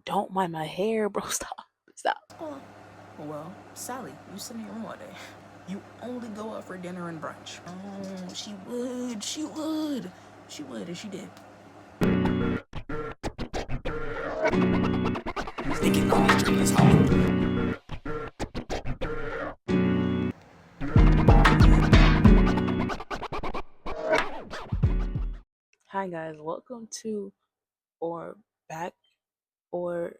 Don't mind my hair, bro. Stop. Oh, well, Sally, you sit in your room all day. You only go out for dinner and brunch. Oh, she would, and she did. Thinking on this this home. Hi guys, welcome to or back or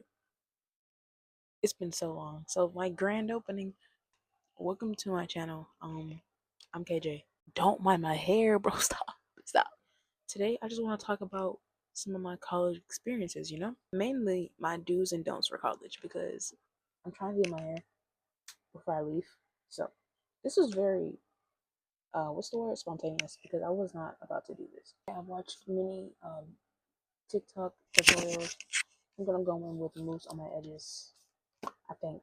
it's been so long. So my grand opening. Welcome to my channel. I'm KJ. Don't mind my hair, bro. Stop. Today I just want to talk about some of my college experiences, Mainly my do's and don'ts for college because I'm trying to get my hair before I leave. So this was very what's the word? Spontaneous, because I was not about to do this. I've watched many TikTok tutorials. I'm gonna go in with mousse on my edges. I think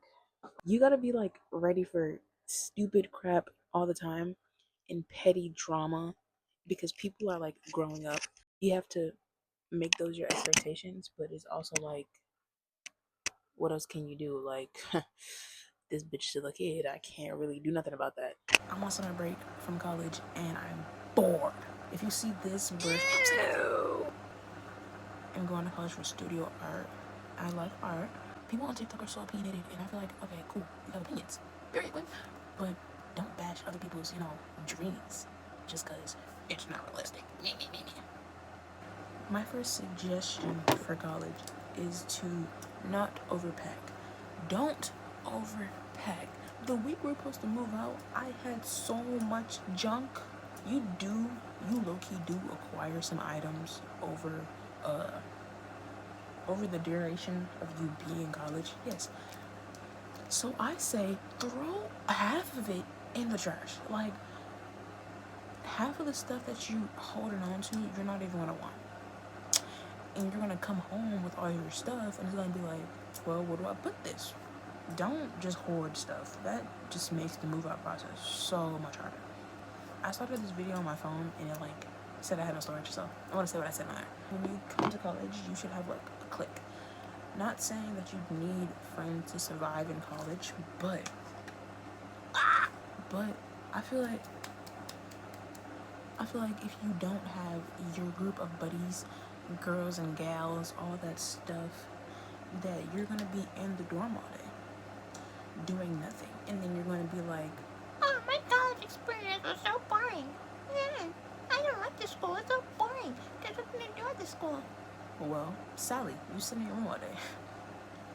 you gotta be like ready for stupid crap all the time and petty drama because people are like growing up. You have to make those your expectations, but it's also like, what else can you do? Like, this bitch still a kid. I can't really do nothing about that. I'm on summer break from college and I'm bored. If you see this brush, I'm going to college for studio art. I like art. People on TikTok are so opinionated, and I feel like, okay, cool, you have opinions, very good, but don't bash other people's, dreams just because it's not realistic. My first suggestion for college is to not overpack. Don't overpack. The week we're supposed to move out, I had so much junk. You low-key do acquire some items over the duration of you being in college. Yes. So I say throw half of it in the trash. Like, half of the stuff that you holding on to, you're not even gonna want. And you're gonna come home with all your stuff and it's gonna be like, well, where do I put this? Don't just hoard stuff. That just makes the move out process so much harder. I started this video on my phone and it like said I had no storage, so I want to say what I said on there. When you come to college, you should have like a clique. Not saying that you need friends to survive in college, but I feel like if you don't have your group of buddies, girls and gals, all that stuff, that you're gonna be in the dorm all day doing nothing, and then you're gonna be like, oh, my college experience was so boring. I don't like this school. It's so boring. There's nothing to do at this school. Well, Sally, you sit in your room all day.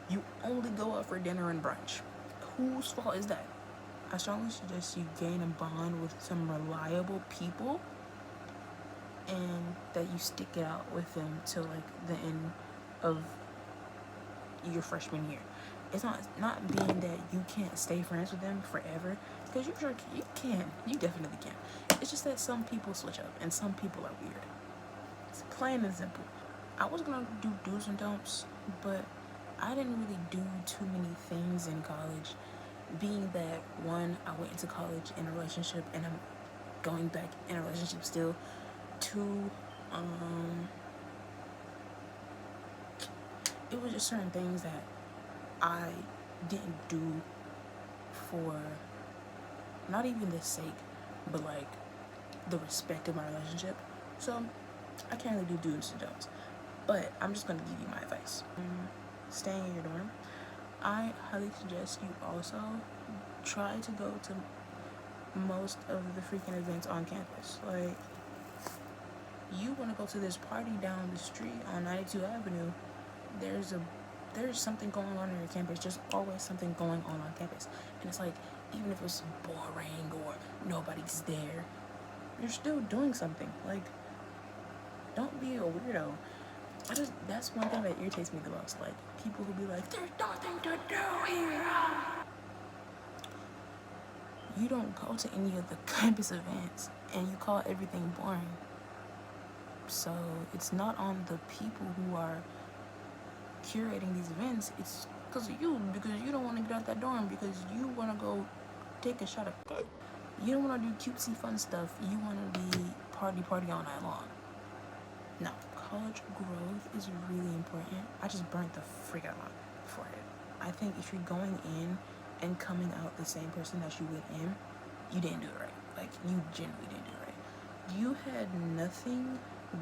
You only go out for dinner and brunch. Whose fault is that? I strongly suggest you gain a bond with some reliable people and that you stick it out with them till like the end of your freshman year. It's not being that you can't stay friends with them forever, because you can. You definitely can. It's just that some people switch up and some people are weird. It's plain and simple. I was gonna do do's and don'ts, but I didn't really do too many things in college, being that one, I went into college in a relationship and I'm going back in a relationship still. Two, it was just certain things that I didn't do for not even the sake, but like the respect of my relationship. So I can't really do do's and don'ts, but I'm just gonna give you my advice. Staying in your dorm, I highly suggest you also try to go to most of the freaking events on campus. Like, you want to go to this party down the street on 92 Avenue, there's something going on your campus. Just always something going on campus. And it's like, even if it's boring or nobody's there, you're still doing something. Like, don't be a weirdo. That's one thing that irritates me the most. Like, people who be like, there's nothing to do here. You don't go to any of the campus events and you call everything boring. So it's not on the people who are curating these events. It's because of you, because you don't want to get out that dorm, because you want to go take a shot at. You don't want to do cutesy fun stuff. You want to be party all night long. No, college growth is really important. I just burnt the freak out of my forehead. I think if you're going in and coming out the same person that you went in, you didn't do it right. Like, you genuinely didn't do it right. You had nothing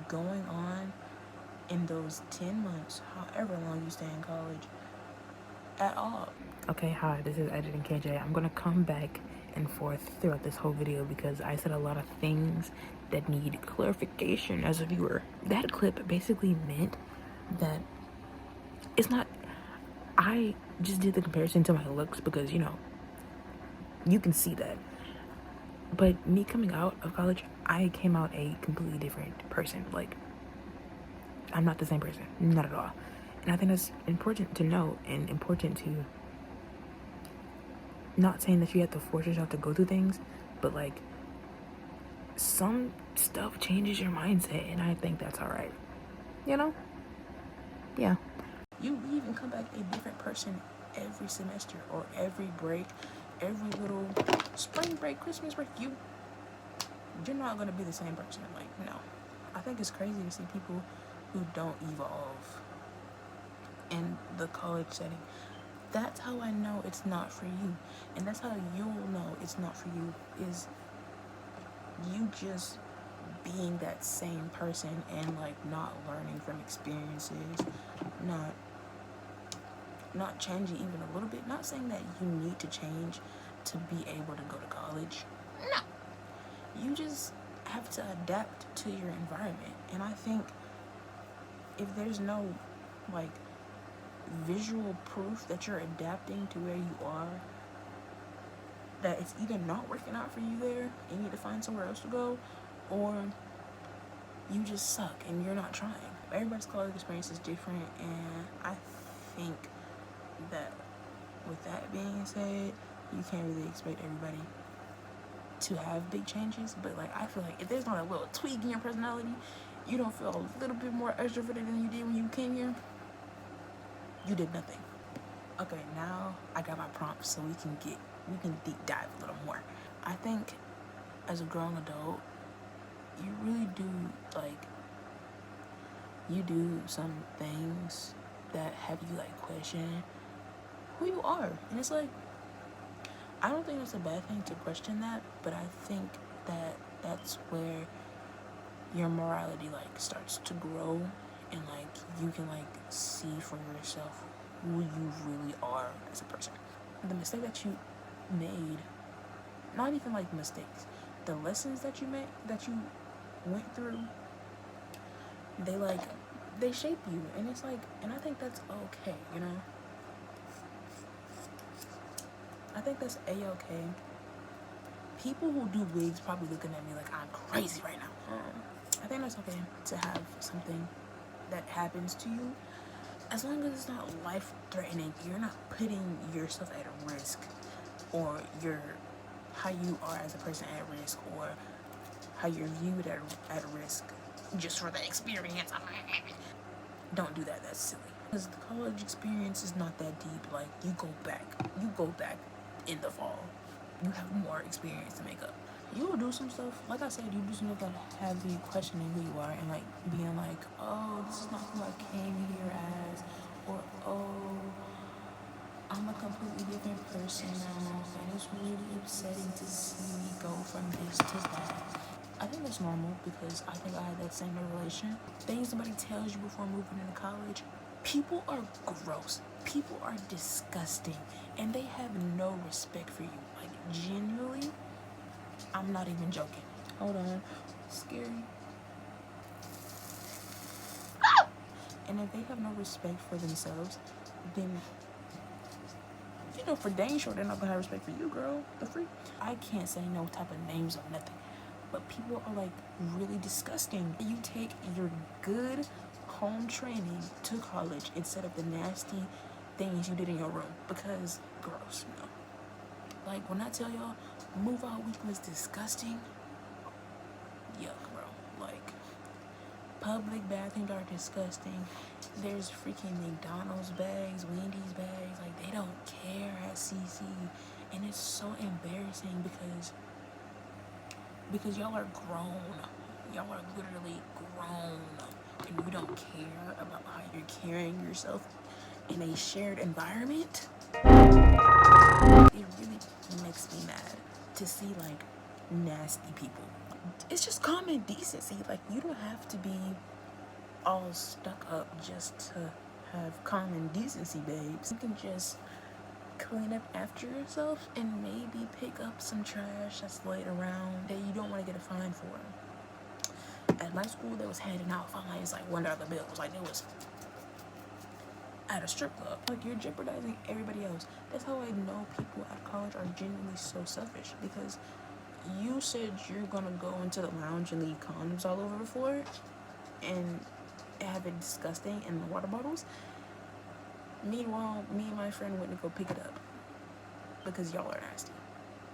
going on in those 10 months, however long you stay in college, at all. Okay, hi, this is Editing KJ. I'm gonna come back and forth throughout this whole video because I said a lot of things that need clarification as a viewer. That clip basically meant that it's not, I just did the comparison to my looks because, you know, you can see that. But me coming out of college, I came out a completely different person. Like, I'm not the same person, not at all. And I think that's important to know and important to, not saying that you have to force yourself to go through things, but like, some stuff changes your mindset, and I think that's all right. You know? Yeah. You leave and come back a different person every semester or every break, every little spring break, Christmas break. You're not gonna be the same person. Like, no. I think it's crazy to see people who don't evolve in the college setting. That's how I know it's not for you, and that's how you'll know it's not for you, is you just being that same person and like not learning from experiences, not changing even a little bit. Not saying that you need to change to be able to go to college. No. You just have to adapt to your environment. And I think if there's no like visual proof that you're adapting to where you are, that it's either not working out for you there and you need to find somewhere else to go, or you just suck and you're not trying. Everybody's college experience is different, and I think that with that being said, you can't really expect everybody to have big changes. But like, I feel like if there's not a little tweak in your personality, you don't feel a little bit more extroverted than you did when you came here, you did nothing. Okay, now I got my prompts so we can deep dive a little more. I think as a grown adult, you really do, like, you do some things that have you like question who you are. And it's like, I don't think it's a bad thing to question that, but I think that that's where your morality like starts to grow, and like you can like see for yourself who you really are as a person. The mistake that you made, not even like mistakes, the lessons that you made, that you went through, they shape you, and it's like, and I think that's okay, you know. I think that's a-okay. People who do wigs probably looking at me like I'm crazy right now. I think that's okay to have something that happens to you, as long as it's not life-threatening. You're not putting yourself at risk, or how you are as a person at risk, or how you're viewed at risk just for the experience. Don't do that. That's silly. Because the college experience is not that deep. Like, you go back in the fall. You have more experience to make up. You will do some stuff, like I said, you do some stuff that have you questioning who you are, and like being like, oh, this is not who I came here as, or oh, I'm a completely different person now, and it's really upsetting to see me go from this to that. I think that's normal, because I think I had that same revelation. Things somebody tells you before moving into college, people are gross. People are disgusting, and they have no respect for you. Like, genuinely, I'm not even joking. Hold on. Scary. And if they have no respect for themselves, then, you know, for dang sure they're not gonna have respect for you, girl. The freak. I can't say no type of names or nothing, but people are like really disgusting. You take your good home training to college instead of the nasty things you did in your room, because gross, you know. Like, when I tell y'all, move out week was disgusting, yuck, bro. Like, public bathrooms are disgusting. There's freaking McDonald's bags, Wendy's bags. Like, they don't care at CC, and it's so embarrassing because y'all are grown. Y'all are literally grown. and you don't care about how you're carrying yourself in a shared environment, it really makes me mad to see like nasty people. It's just common decency. Like, you don't have to be all stuck up just to have common decency, babes. You can just clean up after yourself and maybe pick up some trash that's laid around that you don't want to get a fine for. At my school, there was handing out fines like $1 bills. Like, it was at a strip club. Like, you're jeopardizing everybody else. That's how I know people at college are genuinely so selfish, because you said you're gonna go into the lounge and leave condoms all over the floor and have it disgusting in the water bottles. Meanwhile, me and my friend went to go pick it up because y'all are nasty.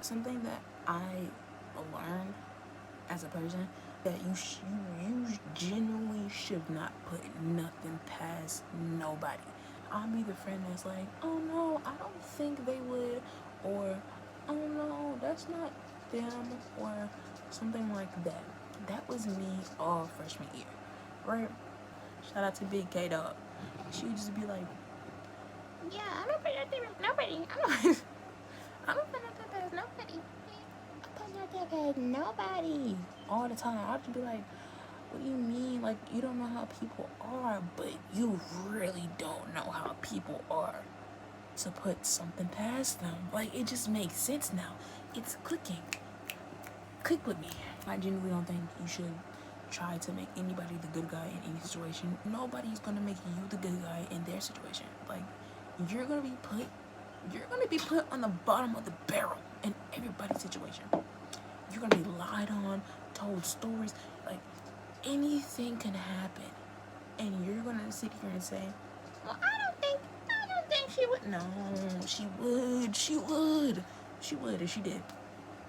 Something that I learned as a person, that you genuinely should not put nothing past nobody. I'll be the friend that's like, oh no, I don't think they would, or oh no, that's not them, or something like that. That was me all freshman year, right? Shout out to Big K Dog. She would just be like, yeah, I don't put nothing past nobody. I don't put nothing past nobody. I put nothing past nobody. All the time. I'd just be like, what do you mean? Like, you don't know how people are, but you really don't know how people are to put something past them. Like, it just makes sense now. It's clicking. Click with me. I genuinely don't think you should try to make anybody the good guy in any situation. Nobody's gonna make you the good guy in their situation. Like, you're gonna be put on the bottom of the barrel in everybody's situation. You're gonna be lied on, told stories, like, anything can happen, and you're gonna sit here and say, well, I don't think she would. No, she would if she did.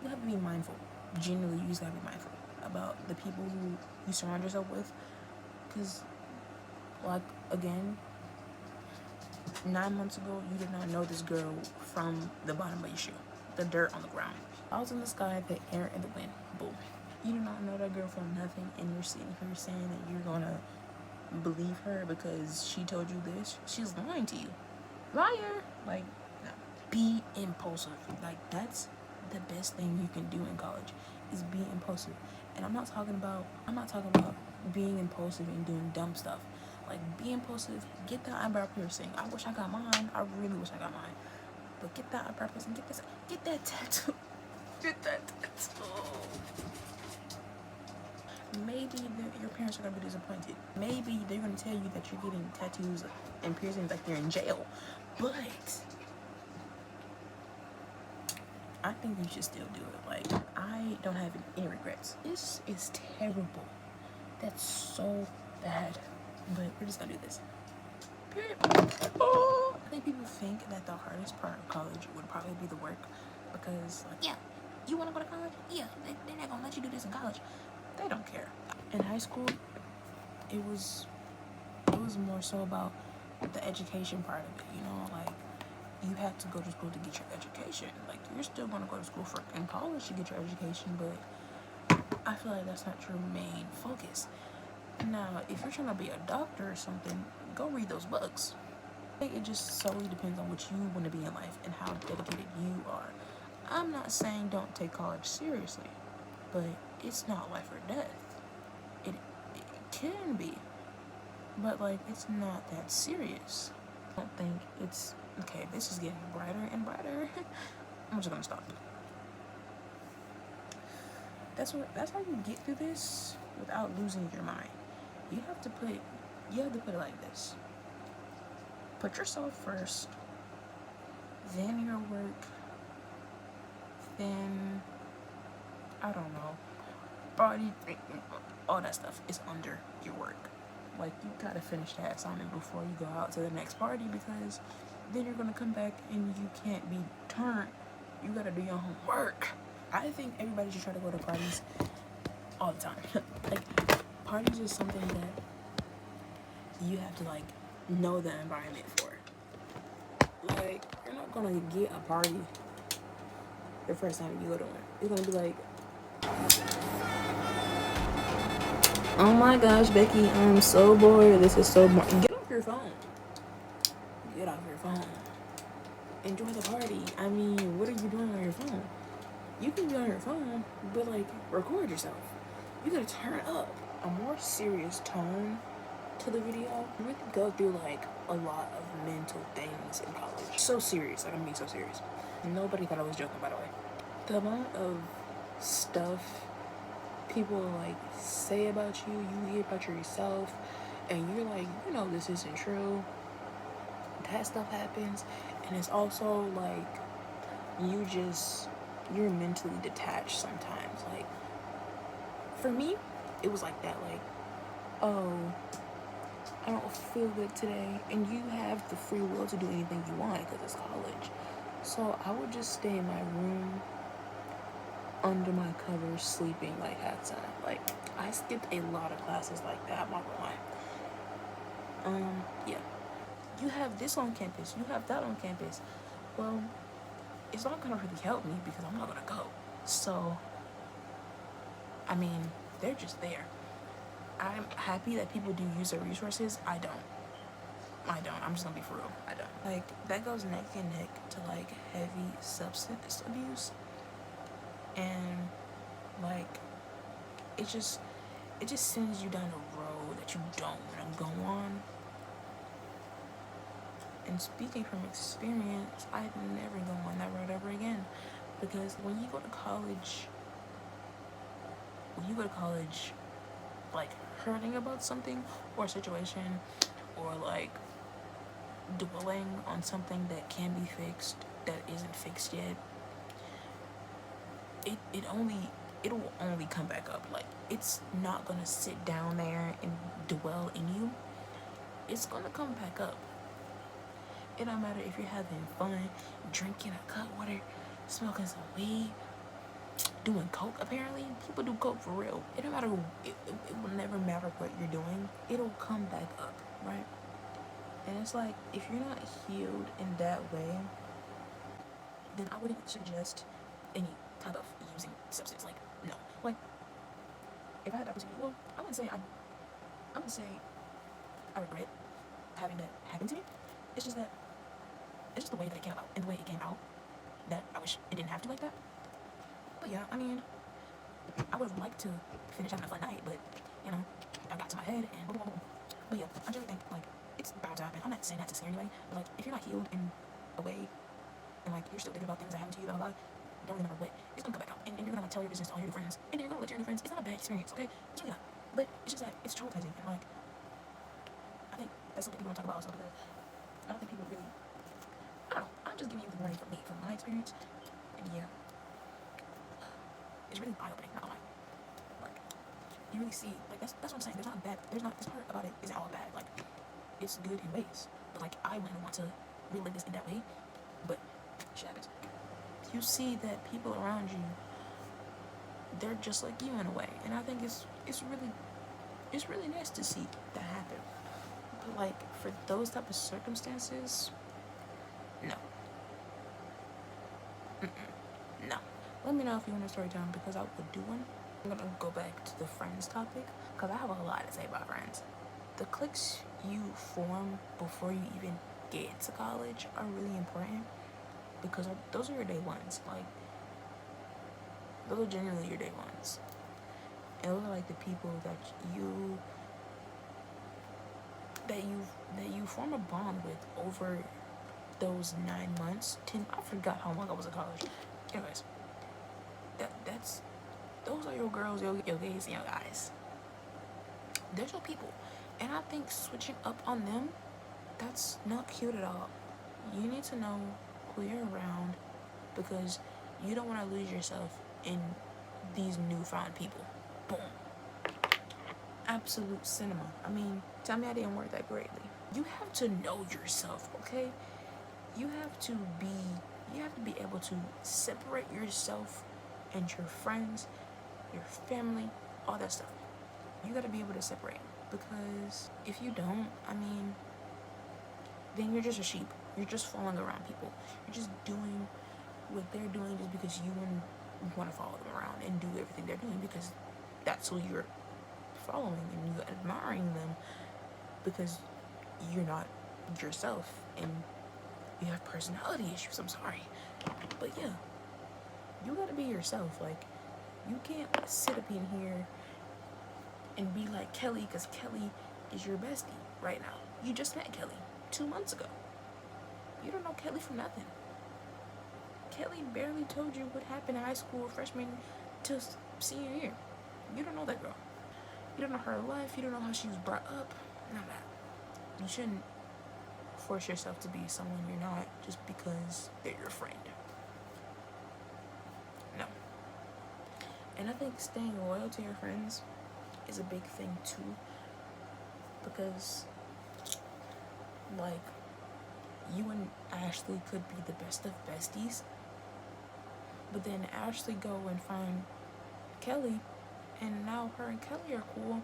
You have to be mindful. Genuinely, you just gotta be mindful about the people who you surround yourself with, because, like, again, 9 months ago, you did not know this girl from the bottom of your shoe, the dirt on the ground. Clouds in the sky, the air, and the wind. Boom. You do not know that girl from nothing, and you're sitting here saying that you're gonna believe her because she told you this. She's lying to you. Liar. Like, no. Be impulsive. Like, that's the best thing you can do in college, is be impulsive. And I'm not talking about being impulsive and doing dumb stuff. Like, be impulsive, get that eyebrow piercing. I wish I got mine. I really wish I got mine. But get that eyebrow piercing, get that tattoo. Get that tattoo. Maybe your parents are gonna be disappointed. Maybe they're gonna tell you that you're getting tattoos and piercings like you're in jail. But I think you should still do it. Like, I don't have any regrets. This is terrible. That's so bad. But we're just gonna do this. Period. Oh. I think people think that the hardest part of college would probably be the work, because, like, yeah, you wanna go to college? Yeah, they're not gonna let you do this in college. They don't care. In high school, it was more so about the education part of it, you know, like, you have to go to school to get your education. Like, you're still gonna go to school in college to get your education, but I feel like that's not your main focus. Now, if you're trying to be a doctor or something, go read those books. It just solely depends on what you want to be in life and how dedicated you are. I'm not saying don't take college seriously, but it's not life or death. It can be, but, like, it's not that serious. I don't think it's okay. This is getting brighter and brighter. I'm just gonna stop. That's how you get through this without losing your mind. You have to put it like this. Put yourself first, then your work, then, I don't know, body, all that stuff is under your work. Like, you gotta finish that assignment before you go out to the next party, because then you're gonna come back and you can't be turned. You gotta do your homework. I think everybody should try to go to parties all the time. Like, parties is something that you have to, like, know the environment for. Like, you're not gonna get a party the first time you go to one. It's gonna be like, Oh my gosh, Becky, I'm so bored. This is so boring. Get off your phone. Get off your phone. Enjoy the party. I mean, what are you doing on your phone? You can be on your phone, but like, record yourself. You gotta turn up a more serious tone to the video. You really go through like a lot of mental things in college. So serious. Like, I'm being so serious. Nobody thought I was joking, by the way. The amount of stuff people like say about you, you hear about yourself, and you're like, you know, this isn't true. That stuff happens, and it's also like you're mentally detached sometimes. Like, for me, it was like that. Like, oh, I don't feel good today, and you have the free will to do anything you want because it's college. So I would just stay in my room under my covers sleeping like half the time. Like, I skipped a lot of classes like that. I'm not gonna lie. Yeah. You have this on campus. You have that on campus. Well, it's not gonna really help me because I'm not gonna go. So, I mean, they're just there. I'm happy that people do use their resources. I don't. I'm just gonna be for real. I don't. Like, that goes neck and neck to like heavy substance abuse, and like it just sends you down a road that you don't want to go on. And speaking from experience, I'd never go on that road ever again, because when you go to college, like hurting about something or a situation, or like dwelling on something that can be fixed that isn't fixed yet, it'll only come back up. Like, it's not gonna sit down there and dwell in you. It's gonna come back up. It don't matter if you're having fun, drinking a cut water, smoking some weed, doing coke. Apparently, people do coke for real. It don't matter. It will never matter what you're doing. It'll come back up, right? And it's like, if you're not healed in that way, then I wouldn't suggest any type of using substance. Like, no. Like, if I had the opportunity, well, I wouldn't say I would say I regret having that happen to me. It's just that it's just the way that it came out, and the way it came out, that I wish it didn't have to like that. But yeah, I mean, I would have liked to finish having a fun night, but you know, I got to my head and boom, boom, boom. But yeah, I generally think like it's bound to happen. I'm not saying that to scare anybody, but like, if you're not healed in a way, and like you're still thinking about things that happened to you, blah blah blah, don't remember what, it's gonna come back out, and you're gonna like tell your business to all your new friends, and then you're gonna let your new friends. It's not a bad experience, okay? It's really not, but it's just that it's traumatizing, and like, I think that's something people don't talk about also, because I don't think people really. I don't know. I'm just giving you the warning from me, from my experience, and yeah, it's really eye opening. Not gonna lie. Like, you really see, like, that's what I'm saying. There's not this part about it isn't all bad. Like, it's good in ways, but like, I wouldn't want to relive this in that way. But shit happens. You see that people around you, they're just like you in a way, and I think it's really nice to see that happen. But like, for those type of circumstances, no. No. Let me know if you want a story time, because I would do one. I'm gonna go back to the friends topic, because I have a lot to say about friends. The cliques you form before you even get to college are really important, because those are your day ones. Like, those are genuinely your day ones. And those are like the people that you form a bond with over those 9 months, 10. I forgot how long I was in college. Anyways, that's those are your girls, your gays, and your guys. They're your people, and I think switching up on them, that's not cute at all. You need to know who you're around, because you don't want to lose yourself in these newfound people. Boom. Absolute cinema. I mean, tell me I didn't word that greatly. You have to know yourself, okay? You have to be able to separate yourself and your friends, your family, all that stuff. You gotta be able to separate, because if you don't, I mean, then you're just a sheep. You're just following around people. You're just doing what they're doing just because you want to follow them around and do everything they're doing, because that's who you're following and you admiring them because you're not yourself and you have personality issues. I'm sorry. But yeah, you gotta be yourself. Like, you can't sit up in here and be like Kelly because Kelly is your bestie right now. You just met Kelly 2 months ago. You don't know Kelly from nothing. Kelly barely told you what happened in high school, freshman to senior year. You don't know that girl. You don't know her life. You don't know how she was brought up. None of that. You shouldn't force yourself to be someone you're not just because they're your friend. No. And I think staying loyal to your friends is a big thing too. Because, like, you and Ashley could be the best of besties, but then Ashley go and find Kelly, and now her and Kelly are cool,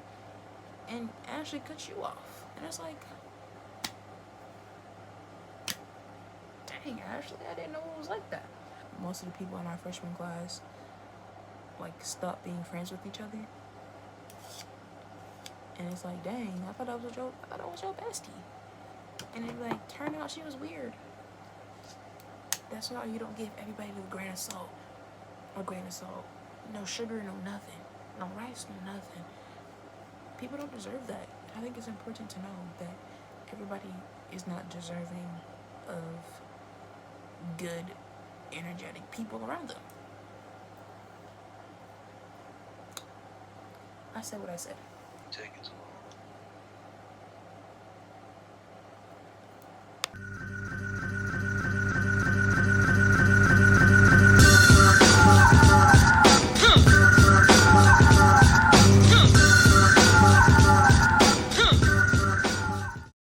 and Ashley cuts you off. And it's like, dang, Ashley, I didn't know it was like that. Most of the people in our freshman class, like, stopped being friends with each other. And it's like, dang, I thought that was your bestie. And it like turned out she was weird. That's why you don't give everybody the grain of salt. Or grain of salt. No sugar, no nothing. No rice, no nothing. People don't deserve that. I think it's important to know that everybody is not deserving of good, energetic people around them. I said what I said. Take it to